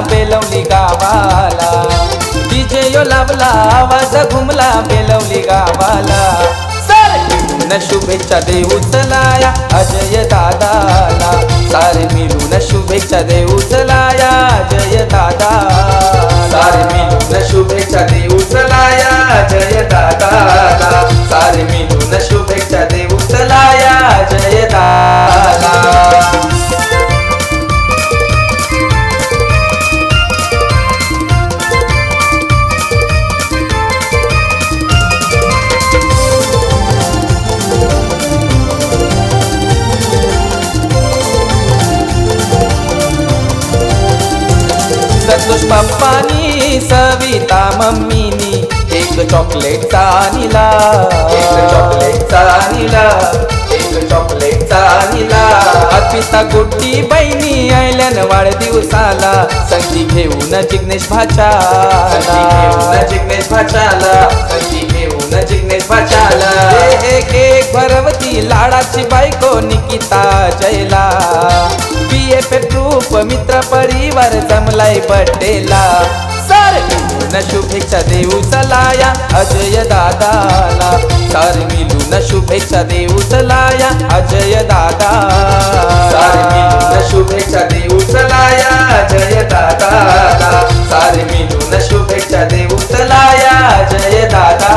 बेलवली गावाला, डीजे यो लावला आवाज घुमला बेलवली गावाला। सारे मिळून शुभेच्छा देऊ चलाया अजय दादाला, सारे मिळून शुभेच्छा देऊ चलाया अजय दादा, सारे मिळून शुभेच्छा देऊ चलाया अजय दादाला, सारे मिळून शुभेच्छा देऊ चलाया अजय दादा। संतोष पप्पानी सविता मम्मीनी एक चॉकलेटचा आणला, एक चॉकलेटचा आणला, एक चॉकलेटचा आणला। अर्पिता गुड्डी बहिणी आयल्यान वाढदिवसाला, संगती घेऊन जिग्नेश भाच्याला, संगती घेऊन जिग्नेश भाच्याला, संगती घेऊन जिग्नेश भाच्याला। एक एक भरवती लाडाची बायको निकिता जयला, BF ग्रुप मित्र परिवार जमलाय बर्थडेला। सारे मिळून शुभेच्छा देऊ चलाया अजय दादाला, सारे मिळून शुभेच्छा देऊ चलाया अजय दादा, सारे मिळून शुभेच्छा देऊ चलाया अजय दादाला, सारे मिळून शुभेच्छा देऊ चलाया अजय दादा।